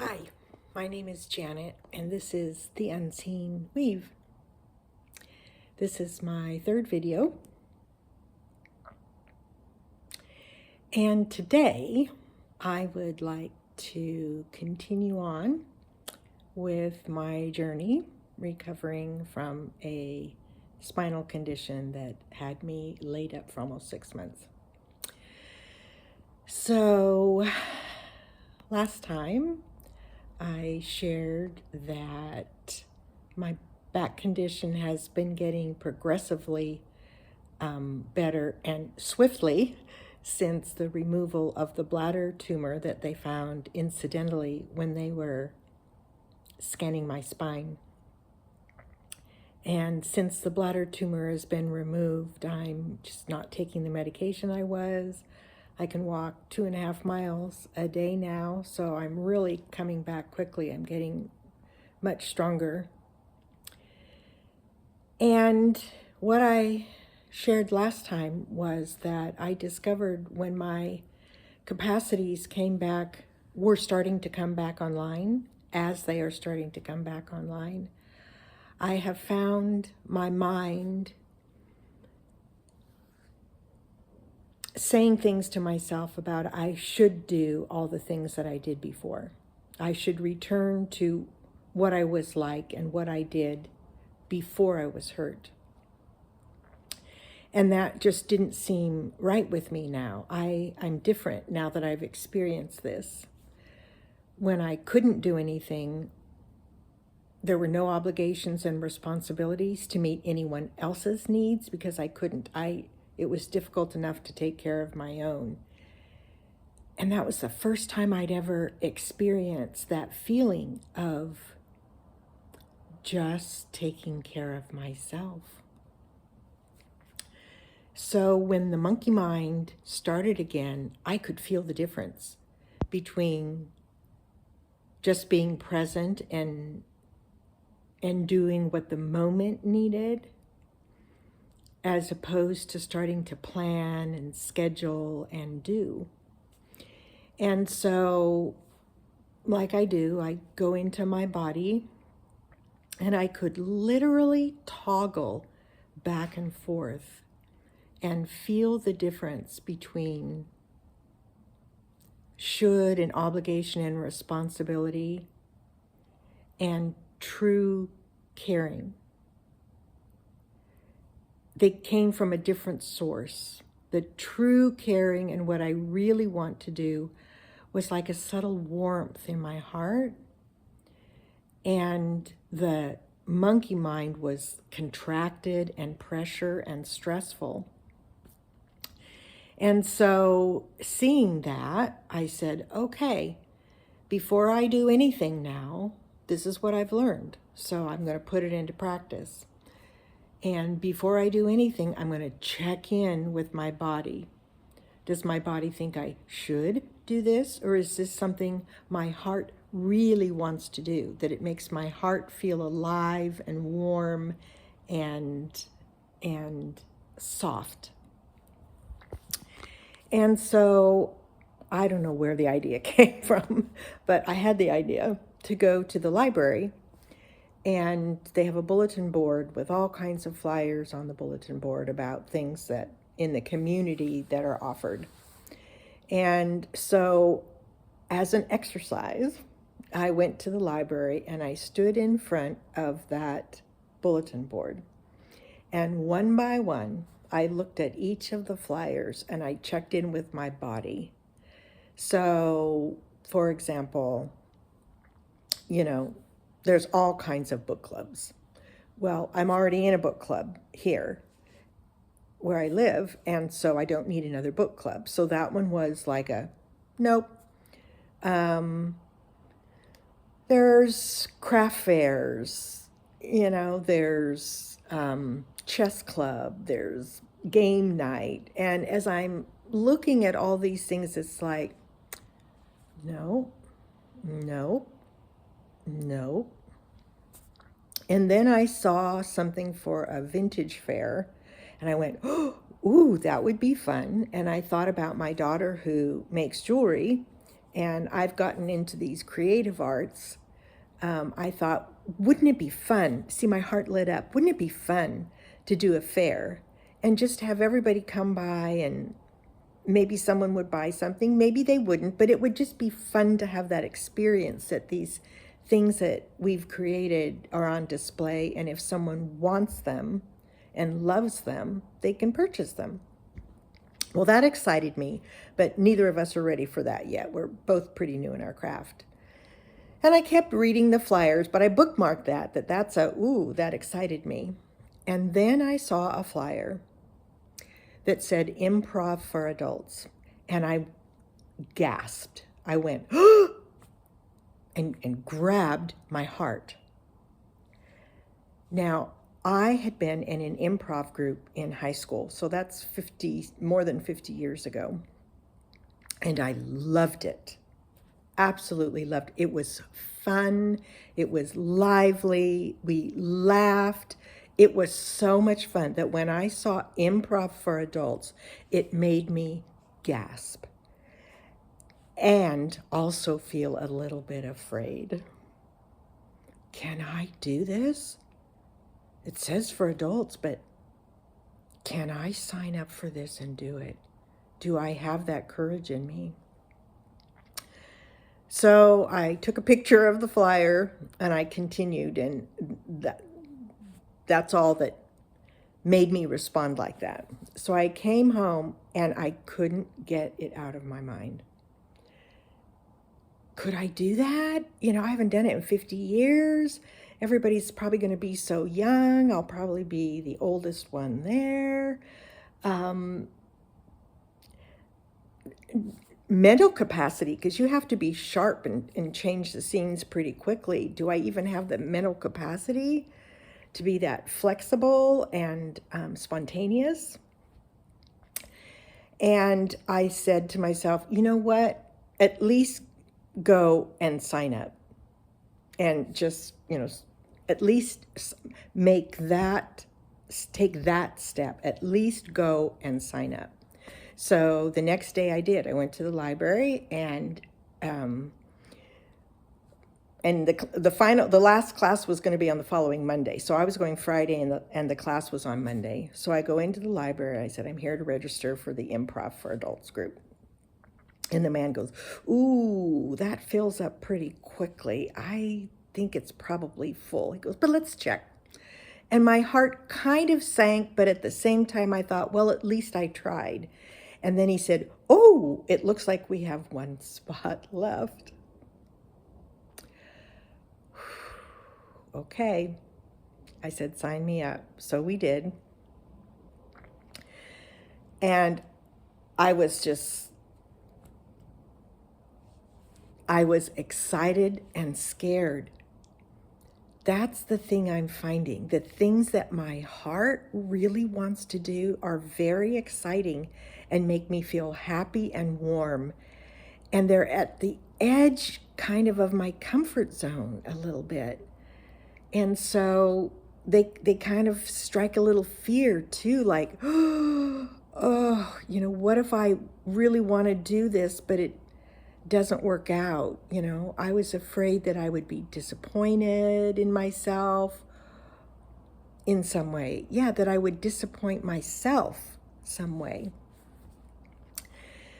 Hi, my name is Janet, and this is The Unseen Weave. This is my third video, and today I would like to continue on with my journey recovering from a spinal condition that had me laid up for almost 6 months. So last time I shared that my back condition has been getting progressively better and swiftly since the removal of the bladder tumor that they found incidentally when they were scanning my spine. And since the bladder tumor has been removed, I'm just not taking the medication I was. I can walk 2.5 miles a day now, so I'm really coming back quickly. I'm getting much stronger. And what I shared last time was that I discovered when my capacities were starting to come back online, as they are starting to come back online, I have found my mind saying things to myself about I should do all the things that I did before. I should return to what I was like and what I did before I was hurt. And that just didn't seem right with me now. I'm different now that I've experienced this. When I couldn't do anything, there were no obligations and responsibilities to meet anyone else's needs because I couldn't. It was difficult enough to take care of my own. And that was the first time I'd ever experienced that feeling of just taking care of myself. So when the monkey mind started again, I could feel the difference between just being present and doing what the moment needed, as opposed to starting to plan and schedule and do. And so, like I do, I go into my body and I could literally toggle back and forth and feel the difference between should and obligation and responsibility and true caring. They came from a different source. The true caring and what I really want to do was like a subtle warmth in my heart, and the monkey mind was contracted and pressure and stressful. And so seeing that, I said, okay, before I do anything now, this is what I've learned. So I'm going to put it into practice. And before I do anything, I'm going to check in with my body. Does my body think I should do this? Or is this something my heart really wants to do? That it makes my heart feel alive and warm and soft. And so I don't know where the idea came from, but I had the idea to go to the library, and they have a bulletin board with all kinds of flyers on the bulletin board about things that in the community that are offered. And so as an exercise, I went to the library and I stood in front of that bulletin board. And one by one, I looked at each of the flyers and I checked in with my body. So, for example, there's all kinds of book clubs. Well, I'm already in a book club here where I live, and so I don't need another book club. So that one was like a nope. There's craft fairs, there's chess club, there's game night. And as I'm looking at all these things, it's like, no. And then I saw something for a vintage fair, and I went, ooh, that would be fun. And I thought about my daughter who makes jewelry, and I've gotten into these creative arts, I thought, wouldn't it be fun? See, my heart lit up. Wouldn't it be fun to do a fair and just have everybody come by, and maybe someone would buy something, maybe they wouldn't, but it would just be fun to have that experience that these things that we've created are on display, and if someone wants them and loves them, they can purchase them. Well, that excited me, but neither of us are ready for that yet. We're both pretty new in our craft. And I kept reading the flyers, but I bookmarked that excited me. And then I saw a flyer that said improv for adults. And I gasped. I went, and grabbed my heart. Now, I had been in an improv group in high school, so that's more than 50 years ago. And I loved it. Absolutely loved it. It was fun. It was lively. We laughed. It was so much fun that when I saw improv for adults, it made me gasp and also feel a little bit afraid. Can I do this? It says for adults, but can I sign up for this and do it? Do I have that courage in me? So I took a picture of the flyer and I continued, and that's all that made me respond like that. So I came home and I couldn't get it out of my mind. Could I do that? I haven't done it in 50 years. Everybody's probably going to be so young. I'll probably be the oldest one there. Mental capacity, because you have to be sharp and change the scenes pretty quickly. Do I even have the mental capacity to be that flexible and spontaneous? And I said to myself, you know what? At least go and sign up. And just, at least take that step. At least go and sign up. So the next day I did. I went to the library, and the last class was going to be on the following Monday. So I was going Friday, and the class was on Monday. So I go into the library. I said, I'm here to register for the Improv for Adults group. And the man goes, ooh, that fills up pretty quickly. I think it's probably full. He goes, but let's check. And my heart kind of sank, but at the same time I thought, well, at least I tried. And then he said, oh, it looks like we have one spot left. Okay. I said, sign me up. So we did. And I was excited and scared. That's the thing I'm finding. The things that my heart really wants to do are very exciting and make me feel happy and warm. And they're at the edge kind of my comfort zone a little bit. And so they kind of strike a little fear too, like, oh, what if I really want to do this, but it doesn't work out? I was afraid that I would be disappointed in myself in some way. Yeah, that I would disappoint myself some way.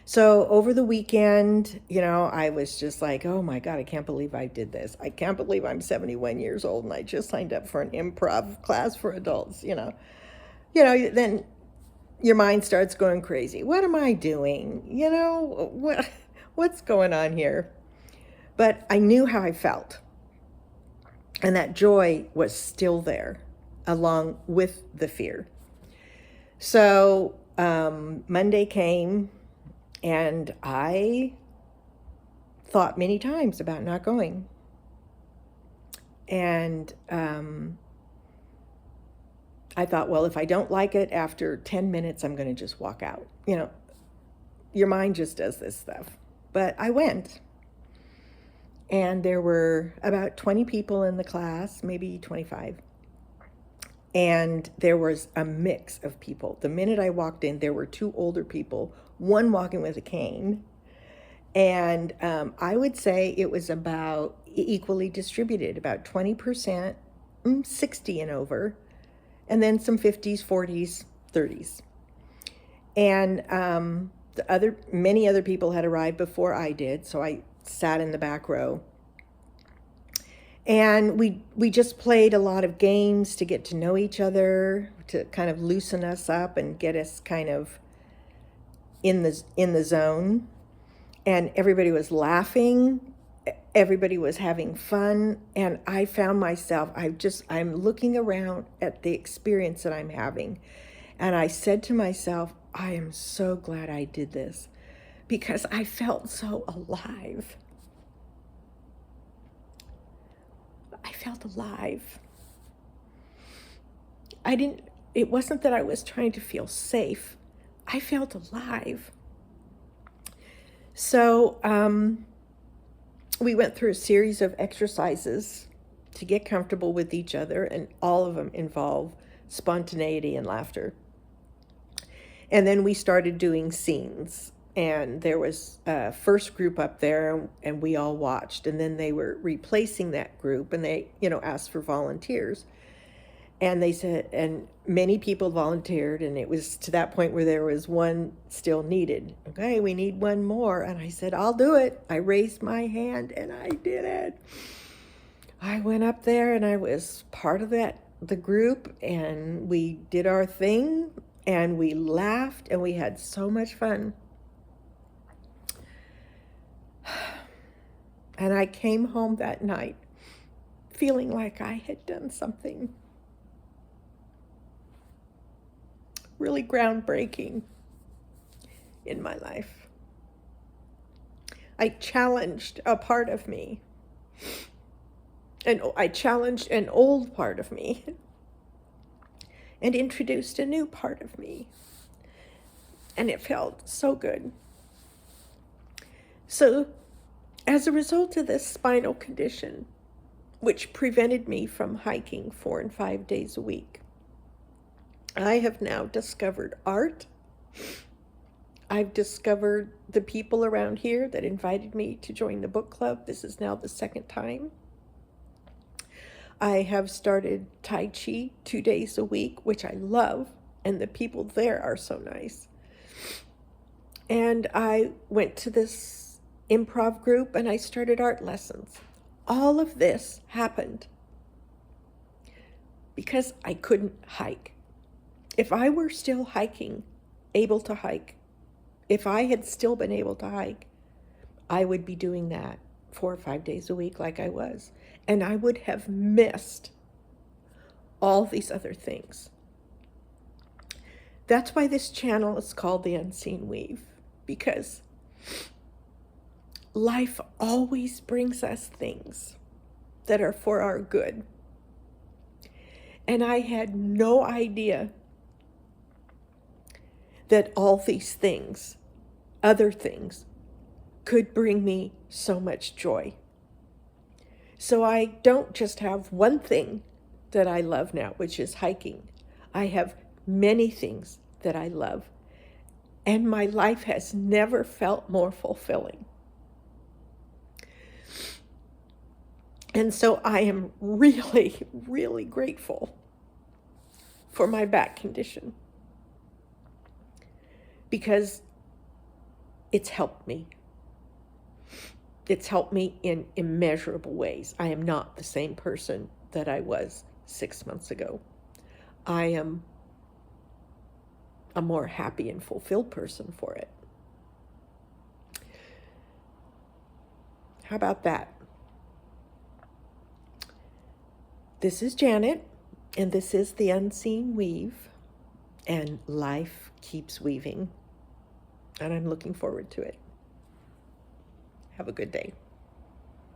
So over the weekend, I was just like, oh my God, I can't believe I did this. I can't believe I'm 71 years old and I just signed up for an improv class for adults, Then your mind starts going crazy. What am I doing? What's going on here? But I knew how I felt. And that joy was still there, along with the fear. So Monday came, and I thought many times about not going. And I thought, well, if I don't like it after 10 minutes, I'm going to just walk out. Your mind just does this stuff. But I went. And there were about 20 people in the class, maybe 25. And there was a mix of people. The minute I walked in, there were two older people, one walking with a cane, And I would say it was about equally distributed, about 20%, 60 and over, and then some 50s, 40s, 30s. And many other people had arrived before I did, so I sat in the back row. And we just played a lot of games to get to know each other, to kind of loosen us up and get us kind of in the zone. And everybody was laughing, everybody was having fun, and I found myself, I'm looking around at the experience that I'm having, and I said to myself, I am so glad I did this, because I felt so alive. I felt alive. It wasn't that I was trying to feel safe. I felt alive. So we went through a series of exercises to get comfortable with each other, and all of them involve spontaneity and laughter. And then we started doing scenes, and there was a first group up there, and we all watched, and then they were replacing that group, and they, asked for volunteers. And they said, and many people volunteered, and it was to that point where there was one still needed. Okay, we need one more. And I said, I'll do it. I raised my hand, and I did it. I went up there, and I was part of the group, and we did our thing, and we laughed, and we had so much fun. And I came home that night feeling like I had done something really groundbreaking in my life. I challenged a part of me, and I challenged an old part of me, and introduced a new part of me, and it felt so good. So, as a result of this spinal condition, which prevented me from hiking 4 and 5 days a week, I have now discovered art. I've discovered the people around here that invited me to join the book club. This is now the second time. I have started Tai Chi 2 days a week, which I love, and the people there are so nice. And I went to this improv group, and I started art lessons. All of this happened because I couldn't hike. If I were still able to hike, if I had still been able to hike, I would be doing that 4 or 5 days a week like I was. And I would have missed all these other things. That's why this channel is called The Unseen Weave, because life always brings us things that are for our good. And I had no idea that all these things, other things, could bring me so much joy. So I don't just have one thing that I love now, which is hiking. I have many things that I love, and my life has never felt more fulfilling. And so I am really, really grateful for my back condition, because it's helped me. It's helped me in immeasurable ways. I am not the same person that I was 6 months ago. I am a more happy and fulfilled person for it. How about that? This is Janet, and this is The Unseen Weave, and life keeps weaving, and I'm looking forward to it. Have a good day.